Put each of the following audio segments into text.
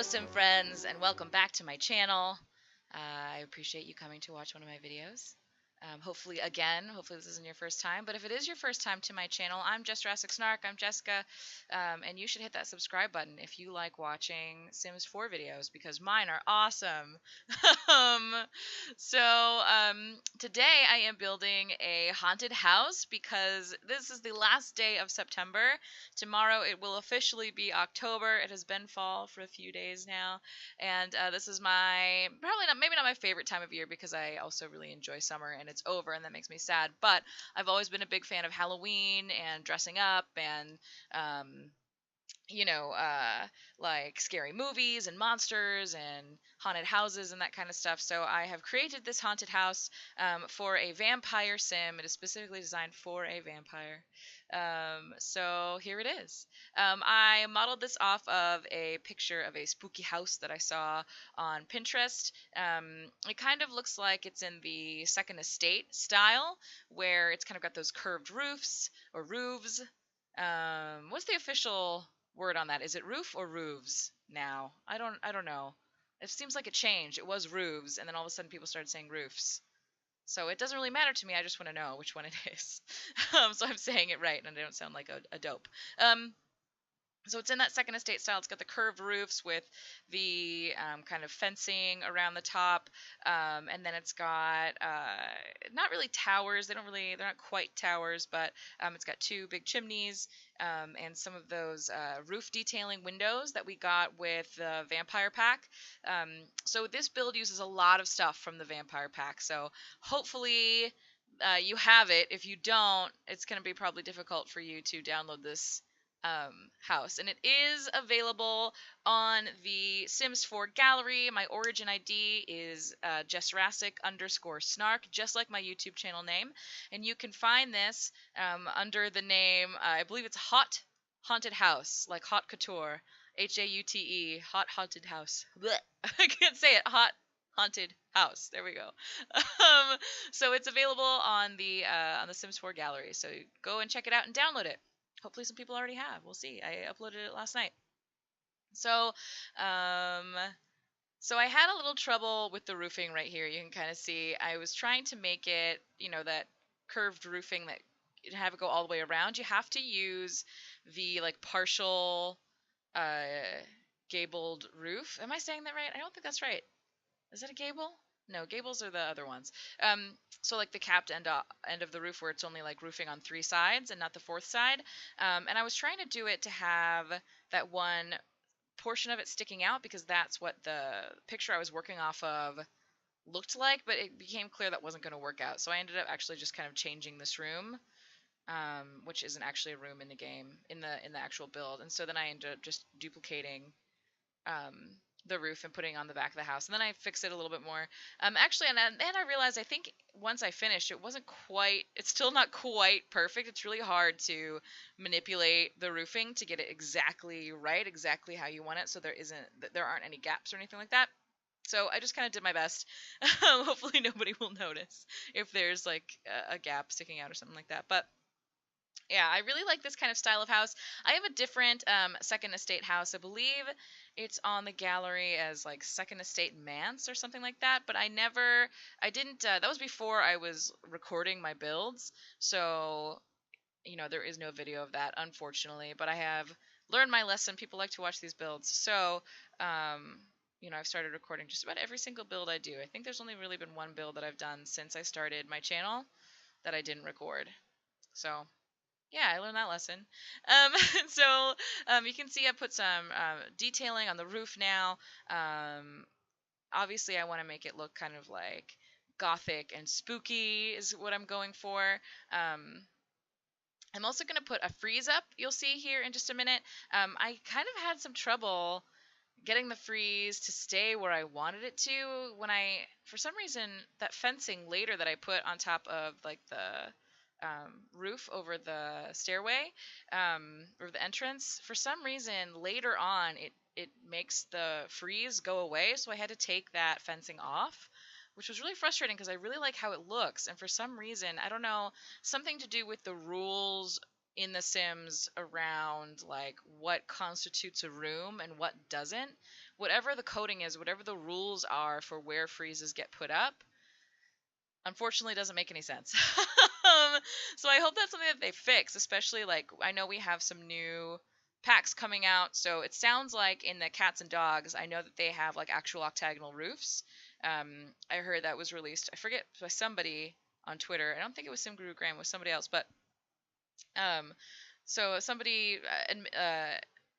Sim friends, and welcome back to my channel. I appreciate you coming to watch one of my videos. Hopefully this isn't your first time, but if it is your first time to my channel, I'm jessrassic-snark, I'm Jessica, and you should hit that subscribe button if you like watching Sims 4 videos, because mine are awesome. um, Today I am building a haunted house because this is the last day of September. Tomorrow it will officially be October. It has been fall for a few days now, and this is maybe not my favorite time of year because I also really enjoy summer and it's over and that makes me sad. But I've always been a big fan of Halloween and dressing up and um, like scary movies and monsters and haunted houses and that kind of stuff. So I have created this haunted house for a vampire sim. It is specifically designed for a vampire. So here it is. I modeled this off of a picture of a spooky house that I saw on Pinterest. It kind of looks like it's in the Second Estate style, where it's kind of got those curved roofs or roofs. What's the official word on that? Is it roof or roofs now? I don't know. It seems like it changed. It was roofs, and then all of a sudden people started saying roofs. So it doesn't really matter to me. I just want to know which one it is. So I'm saying it right, and I don't sound like a dope. So it's in that Second Estate style. It's got the curved roofs with the kind of fencing around the top, and then it's got not really towers. They're not quite towers, but it's got two big chimneys and some of those roof detailing windows that we got with the Vampire Pack. So this build uses a lot of stuff from the Vampire Pack. So hopefully you have it. If you don't, it's going to be probably difficult for you to download this house, and it is available on the Sims 4 gallery. My origin ID is jessrassic_snark, just like my YouTube channel name, and you can find this under the name, I believe it's Hot Haunted House, like Hot Couture, HAUTE, Hot Haunted House. Blech. I can't say it. Hot Haunted House. There we go. So it's available on the Sims 4 gallery. So go and check it out and download it. Hopefully some people already have. We'll see. I uploaded it last night. So, so I had a little trouble with the roofing right here. You can kind of see I was trying to make it, that curved roofing that you have it go all the way around. You have to use the like partial gabled roof. Am I saying that right? I don't think that's right. Is it a gable? No, gables are the other ones. So like the capped end of the roof where it's only like roofing on three sides and not the fourth side. And I was trying to do it to have that one portion of it sticking out because that's what the picture I was working off of looked like, but it became clear that wasn't going to work out. So I ended up actually just kind of changing this room, which isn't actually a room in the game, in the actual build. And so then I ended up just duplicating the roof and putting it on the back of the house, and then I fixed it a little bit more. Actually, and then I realized I think once I finished, it's still not quite perfect. It's really hard to manipulate the roofing to get it exactly right, exactly how you want it, so there aren't any gaps or anything like that. So I just kind of did my best. Hopefully nobody will notice if there's like a gap sticking out or something like that. But yeah, I really like this kind of style of house. I have a different Second Estate house. I believe it's on the gallery as like Second Estate Manse or something like that. But I didn't. That was before I was recording my builds, so there is no video of that, unfortunately. But I have learned my lesson. People like to watch these builds, so I've started recording just about every single build I do. I think there's only really been one build that I've done since I started my channel that I didn't record. So yeah, I learned that lesson. Um, so you can see I put some detailing on the roof now. Obviously, I want to make it look kind of like gothic and spooky is what I'm going for. I'm also going to put a frieze up. You'll see here in just a minute. I kind of had some trouble getting the frieze to stay where I wanted it to for some reason, that fencing later that I put on top of like the roof over the stairway or the entrance, for some reason later on it makes the frieze go away, so I had to take that fencing off, which was really frustrating because I really like how it looks, and for some reason, I don't know, something to do with the rules in The Sims around like what constitutes a room and what doesn't, whatever the coding is, whatever the rules are for where freezes get put up, unfortunately doesn't make any sense. um, so I hope that's something that they fix, especially like I know we have some new packs coming out. So it sounds like in the cats and dogs, I know that they have like actual octagonal roofs. I heard that was released, I forget, by somebody on Twitter. I don't think it was Sim Guru Graham, it was somebody else, but um, so somebody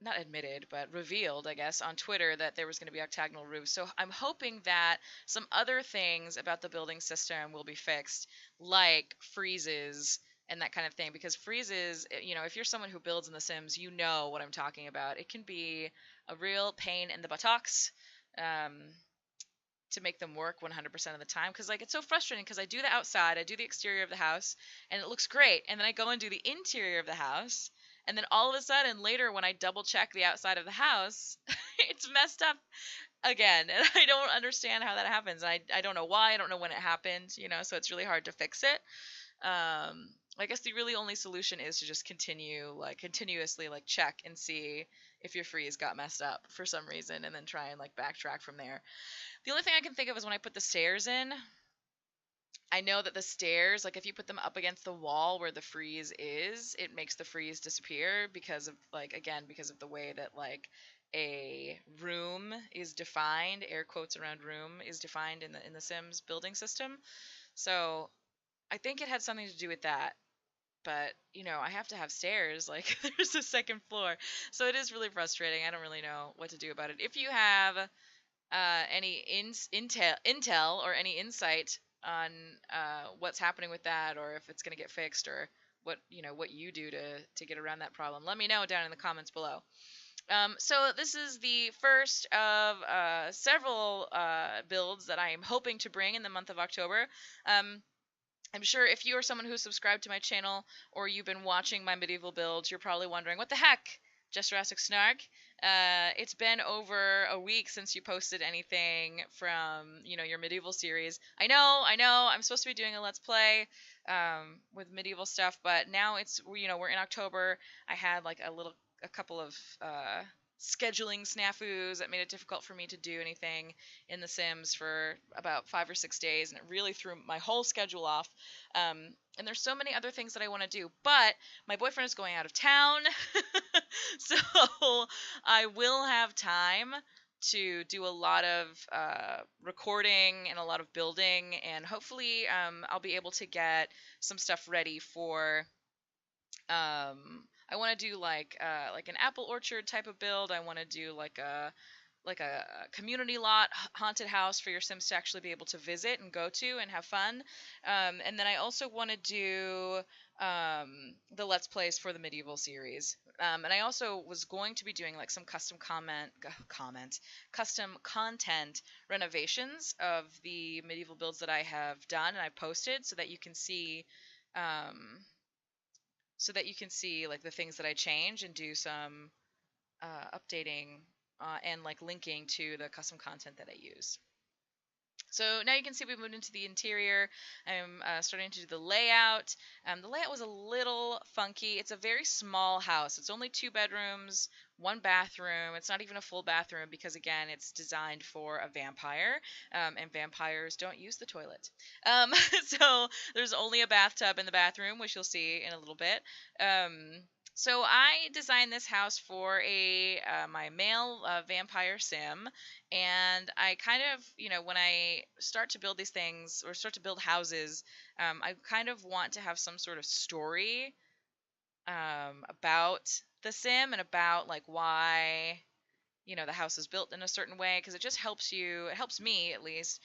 not admitted, but revealed, I guess, on Twitter that there was going to be octagonal roofs. So I'm hoping that some other things about the building system will be fixed, like freezes and that kind of thing. Because freezes, if you're someone who builds in The Sims, you know what I'm talking about. It can be a real pain in the buttocks. Um, to make them work 100% of the time, because like it's so frustrating because I do the outside, I do the exterior of the house, and it looks great, and then I go and do the interior of the house, and then all of a sudden later when I double check the outside of the house, it's messed up again, and I don't understand how that happens. I don't know why, I don't know when it happened, so it's really hard to fix it. I guess the really only solution is to just continuously like check and see if your freeze got messed up for some reason, and then try and like backtrack from there. The only thing I can think of is when I put the stairs in. I know that the stairs, like if you put them up against the wall where the freeze is, it makes the freeze disappear because of because of the way that like a room is defined, air quotes around room is defined in the Sims building system. So I think it had something to do with that. But, I have to have stairs. Like there's a second floor. So it is really frustrating. I don't really know what to do about it. If you have any intel or any insight on what's happening with that, or if it's going to get fixed, or what you do to get around that problem, let me know down in the comments below. So this is the first of several builds that I am hoping to bring in the month of October. I'm sure if you are someone who's subscribed to my channel, or you've been watching my medieval builds, you're probably wondering, what the heck, jessrassic-snark? It's been over a week since you posted anything from, your medieval series. I know, I'm supposed to be doing a Let's Play with medieval stuff, but now we're in October. I had like a couple of scheduling snafus that made it difficult for me to do anything in The Sims for about 5 or 6 days, and it really threw my whole schedule off. And there's so many other things that I want to do, but my boyfriend is going out of town, so I will have time to do a lot of recording and a lot of building, and hopefully I'll be able to get some stuff ready for I want to do like an apple orchard type of build. I want to do like a community lot haunted house for your Sims to actually be able to visit and go to and have fun. And then I also want to do the Let's Plays for the medieval series. And I also was going to be doing like some custom custom content renovations of the medieval builds that I have done and I posted, so that you can see like the things that I change, and do some updating and like linking to the custom content that I use. So now you can see we moved into the interior. I'm starting to do the layout. The layout was a little funky. It's a very small house. It's only 2 bedrooms, 1 bathroom. It's not even a full bathroom because, again, it's designed for a vampire, and vampires don't use the toilet. So there's only a bathtub in the bathroom, which you'll see in a little bit. So I designed this house for my male vampire sim, and I kind of, when I start to build these things or start to build houses, I kind of want to have some sort of story about the sim, and about like why the house is built in a certain way, because it just helps it helps me at least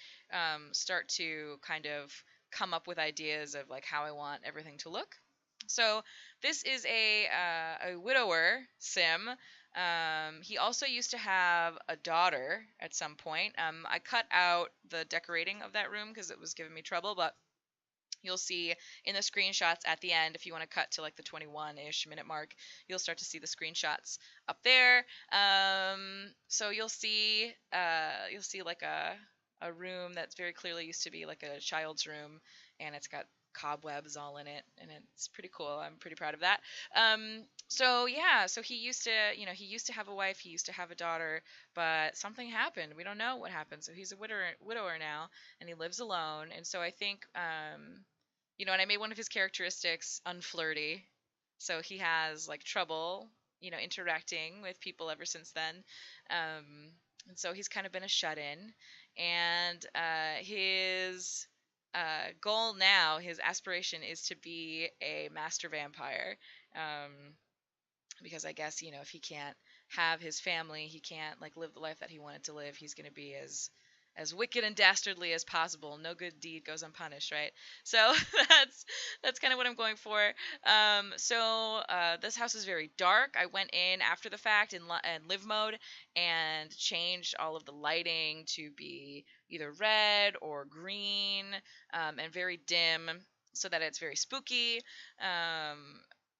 start to kind of come up with ideas of like how I want everything to look. So this is a widower sim. He also used to have a daughter at some point. I cut out the decorating of that room because it was giving me trouble, but you'll see in the screenshots at the end, if you want to cut to like the 21-ish minute mark, you'll start to see the screenshots up there. So you'll see like a room that's very clearly used to be like a child's room, and it's got cobwebs all in it, and it's pretty cool. I'm pretty proud of that. So yeah, so he used to, he used to have a wife, he used to have a daughter, but something happened. We don't know what happened. So he's a widower now, and he lives alone. And so I think, and I made one of his characteristics unflirty. So he has like trouble, interacting with people ever since then. Um, and so he's kind of been a shut in. And his goal now, his aspiration is to be a master vampire. Um, because I guess, if he can't have his family, he can't like live the life that he wanted to live, he's going to be as wicked and dastardly as possible. No good deed goes unpunished, right? So that's kind of what I'm going for. So this house is very dark. I went in after the fact in live mode and changed all of the lighting to be either red or green, and very dim, so that it's very spooky.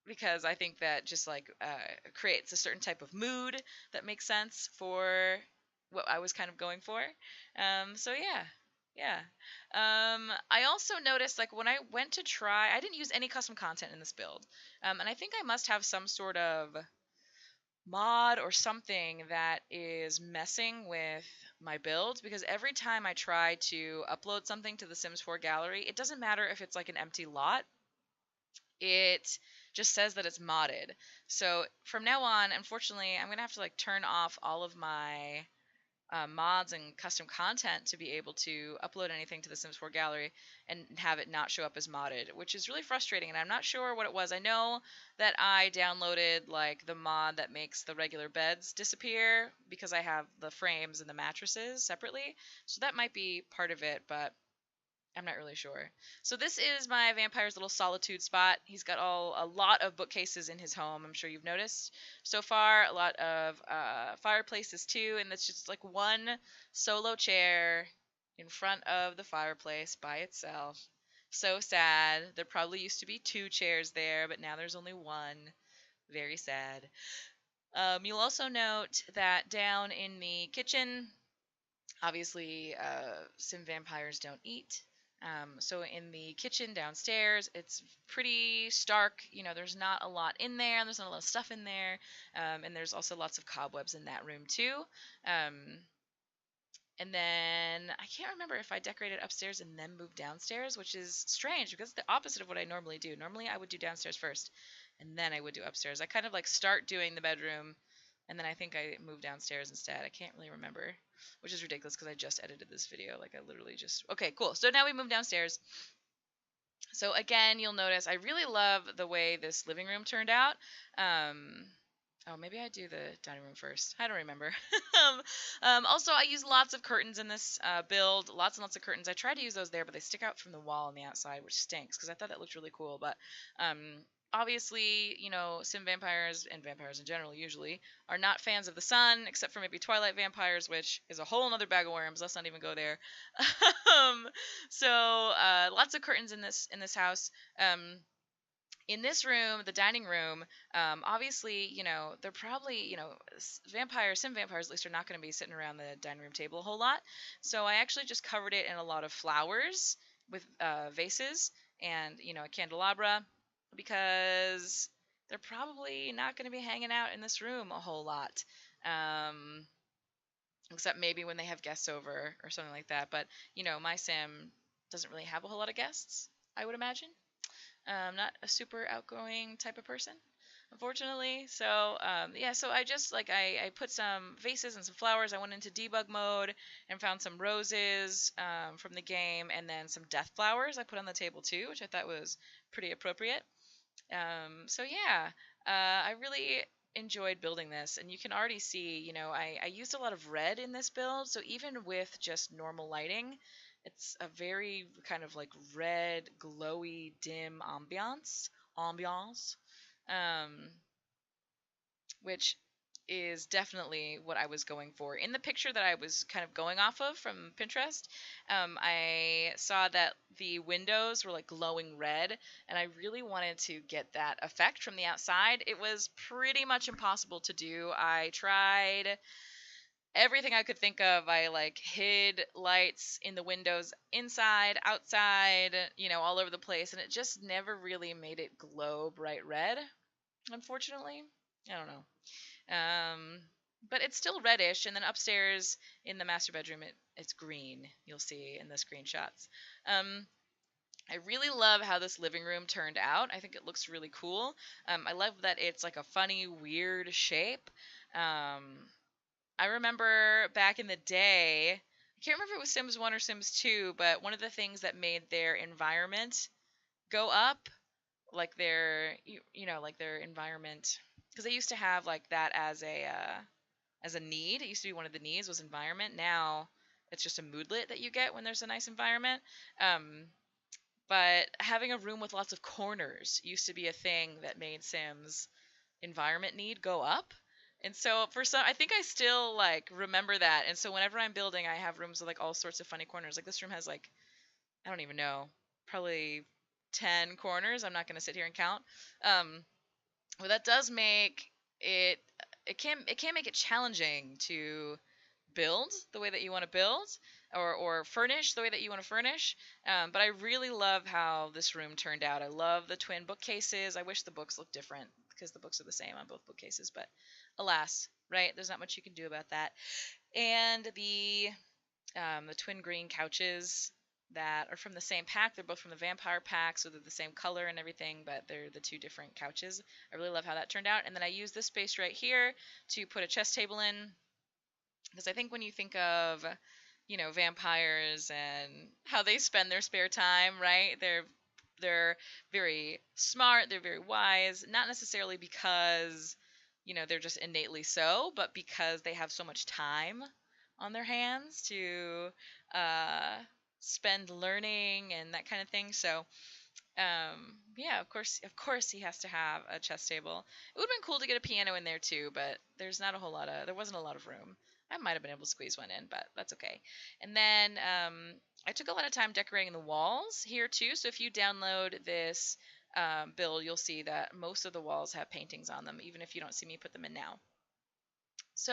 Because I think that just like creates a certain type of mood that makes sense for what I was kind of going for. So yeah, yeah. I also noticed like when I went to try, I didn't use any custom content in this build, and I think I must have some sort of mod or something that is messing with my build, because every time I try to upload something to the Sims 4 gallery, it doesn't matter if it's like an empty lot, it just says that it's modded. So from now on, unfortunately, I'm gonna have to like turn off all of my mods and custom content to be able to upload anything to the Sims 4 gallery and have it not show up as modded, which is really frustrating. And I'm not sure what it was. I know that I downloaded like the mod that makes the regular beds disappear because I have the frames and the mattresses separately, so that might be part of it, but I'm not really sure. So this is my vampire's little solitude spot. He's got a lot of bookcases in his home. I'm sure you've noticed so far. A lot of fireplaces too, and that's just like one solo chair in front of the fireplace by itself. So sad. There probably used to be two chairs there, but now there's only one. Very sad. You'll also note that down in the kitchen, obviously, sim vampires don't eat. So in the kitchen downstairs, it's pretty stark. There's not a lot in there. There's not a lot of stuff in there. And there's also lots of cobwebs in that room too. Um, and then I can't remember if I decorated upstairs and then moved downstairs, which is strange because it's the opposite of what I normally do. Normally I would do downstairs first and then I would do upstairs. I kind of like start doing the bedroom and then I think I moved downstairs instead. I can't really remember, which is ridiculous because I just edited this video. Like I literally just. Okay, cool. So now we move downstairs. So again, you'll notice I really love the way this living room turned out. Oh, maybe I do the dining room first. I don't remember. Also, I use lots of curtains in this build. Lots and lots of curtains. I tried to use those there, but they stick out from the wall on the outside, which stinks because I thought that looked really cool. But um, obviously, sim vampires and vampires in general usually are not fans of the sun, except for maybe Twilight vampires, which is a whole other bag of worms. Let's not even go there. um, so lots of curtains in this house. In this room, the dining room, obviously, they're probably, sim vampires at least are not going to be sitting around the dining room table a whole lot. So I actually just covered it in a lot of flowers with vases and, a candelabra, because they're probably not going to be hanging out in this room a whole lot. Except maybe when they have guests over or something like that. But, my sim doesn't really have a whole lot of guests, I would imagine. Not a super outgoing type of person, unfortunately. So yeah, so I just like I put some vases and some flowers. I went into debug mode and found some roses from the game, and then some death flowers I put on the table too, which I thought was pretty appropriate. So yeah, I really enjoyed building this, and you can already see, I used a lot of red in this build, so even with just normal lighting, it's a very kind of like red, glowy, dim ambiance, um, which is definitely what I was going for. In the picture that I was kind of going off of from Pinterest, I saw that the windows were like glowing red, and I really wanted to get that effect from the outside. It was pretty much impossible to do. I tried everything I could think of. I like hid lights in the windows inside, outside, all over the place, and it just never really made it glow bright red, unfortunately. I don't know. But it's still reddish, and then upstairs in the master bedroom, it's green. You'll see in the screenshots. I really love how this living room turned out. I think it looks really cool. I love that it's like a funny, weird shape. Um, I remember back in the day, I can't remember if it was Sims 1 or Sims 2, but one of the things that made their environment go up, like like their environment, because they used to have like that as a need. It used to be one of the needs was environment. Now it's just a moodlet that you get when there's a nice environment. But having a room with lots of corners used to be a thing that made Sims environment need go up. And so for some, I think I still like remember that. And so whenever I'm building, I have rooms with like all sorts of funny corners. Like this room has like, I don't even know, probably 10 corners. I'm not going to sit here and count. But that does make it it can make it challenging to build the way that you want to build, or furnish the way that you want to furnish. But I really love how this room turned out. I love the twin bookcases. I wish the books looked different because the books are the same on both bookcases, but alas, right? There's not much you can do about that. And the twin green couches that are from the same pack. They're both from the vampire pack, so they're the same color and everything, but they're the two different couches. I really love how that turned out. And then I use this space right here to put a chess table in, because I think when you think of, vampires and how they spend their spare time, right? They're very smart, they're very wise, not necessarily because, they're just innately so, but because they have so much time on their hands to uh, spend learning and that kind of thing. So, yeah, of course, he has to have a chess table. It would have been cool to get a piano in there too, but there wasn't a lot of room. I might have been able to squeeze one in, but that's okay. And then I took a lot of time decorating the walls here too. So if you download this build, you'll see that most of the walls have paintings on them, even if you don't see me put them in now. So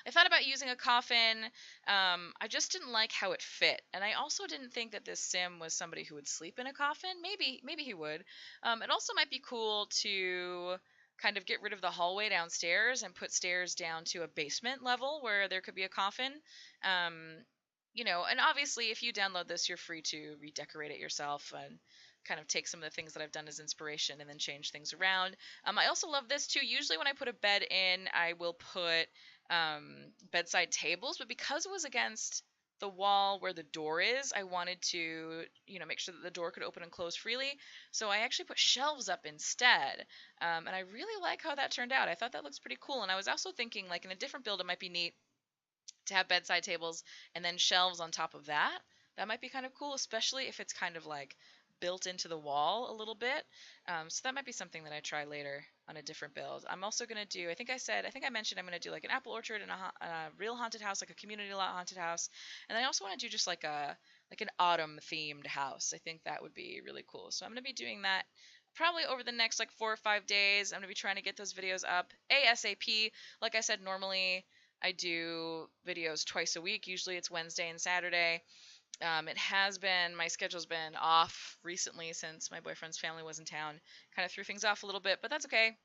I thought about using a coffin. I just didn't like how it fit, and I also didn't think that this sim was somebody who would sleep in a coffin. Maybe he would. It also might be cool to kind of get rid of the hallway downstairs and put stairs down to a basement level where there could be a coffin. And obviously, if you download this, you're free to redecorate it yourself and kind of take some of the things that I've done as inspiration and then change things around. I also love this too. Usually when I put a bed in, I will put bedside tables, but because it was against the wall where the door is, I wanted to, make sure that the door could open and close freely. So I actually put shelves up instead. And I really like how that turned out. I thought that looks pretty cool. And I was also thinking, like, in a different build, it might be neat to have bedside tables and then shelves on top of that. That might be kind of cool, especially if it's kind of like built into the wall a little bit. So that might be something that I try later on a different build. I'm also going to do, I think I mentioned I'm going to do like an apple orchard and a real haunted house, like a community lot haunted house. And then I also want to do just like an autumn themed house. I think that would be really cool. So I'm going to be doing that probably over the next like 4 or 5 days. I'm going to be trying to get those videos up ASAP. Like I said, normally I do videos twice a week. Usually it's Wednesday and Saturday. My schedule's been off recently since my boyfriend's family was in town. Kind of threw things off a little bit, but that's okay.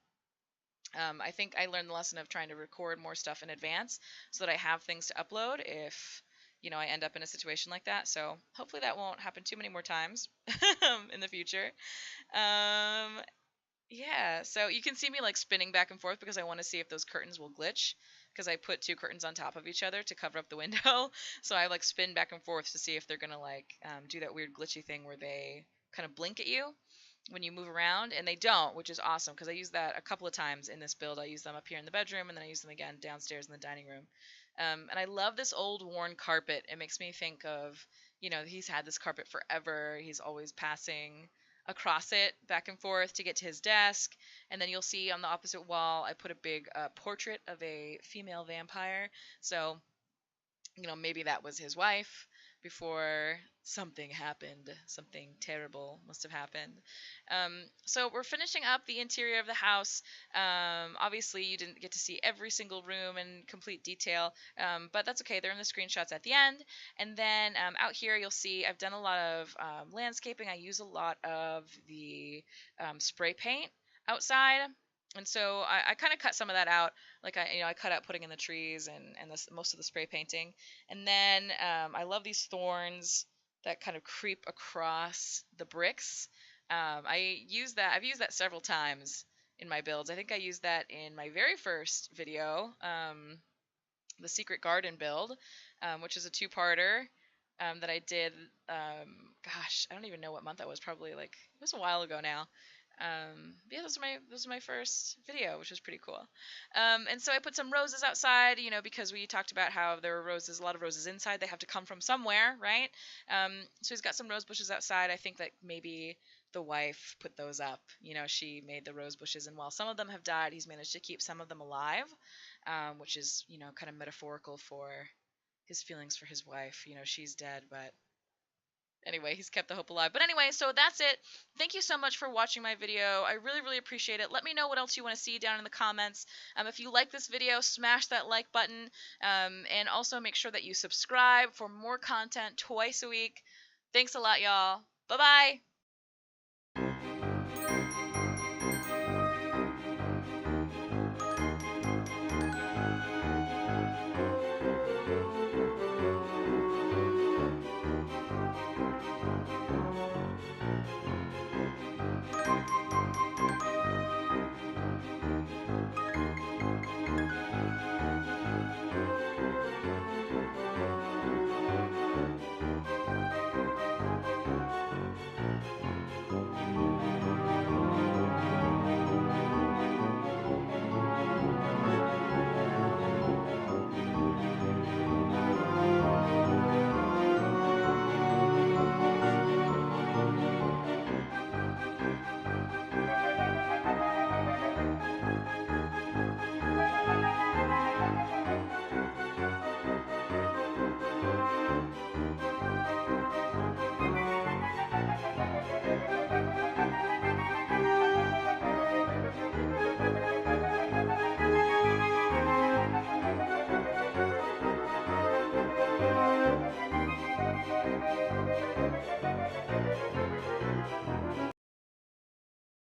I think I learned the lesson of trying to record more stuff in advance so that I have things to upload if, I end up in a situation like that. So hopefully that won't happen too many more times in the future. Um, yeah, so you can see me like spinning back and forth because I want to see if those curtains will glitch, because I put two curtains on top of each other to cover up the window. So I like spin back and forth to see if they're gonna like do that weird glitchy thing where they kind of blink at you when you move around, and they don't, which is awesome because I use that a couple of times in this build. I use them up here in the bedroom, and then I use them again downstairs in the dining room. And I love this old worn carpet. It makes me think of, he's had this carpet forever. He's always passing across it back and forth to get to his desk. And then you'll see on the opposite wall, I put a big portrait of a female vampire. So, maybe that was his wife. before something happened. Something terrible must have happened. So we're finishing up the interior of the house. Obviously, you didn't get to see every single room in complete detail, but that's okay. They're in the screenshots at the end. And then out here, you'll see I've done a lot of landscaping. I use a lot of the spray paint outside. And so I kind of cut some of that out. Like I cut out putting in the trees and most of the spray painting. And then I love these thorns that kind of creep across the bricks. I've used that several times in my builds. I think I used that in my very first video, the Secret Garden build, which is a two-parter that I did. Gosh, I don't even know what month that was. Probably like it was a while ago now. Yeah, those are my first video, which was pretty cool. And so I put some roses outside, because we talked about how there were roses, a lot of roses inside. They have to come from somewhere, right? So he's got some rose bushes outside. I think that maybe the wife put those up. She made the rose bushes, and while some of them have died, he's managed to keep some of them alive, which is, kind of metaphorical for his feelings for his wife. She's dead, but anyway, he's kept the hope alive. But anyway, so that's it. Thank you so much for watching my video. I really, really appreciate it. Let me know what else you want to see down in the comments. If you like this video, smash that like button. And also make sure that you subscribe for more content twice a week. Thanks a lot, y'all. Bye-bye.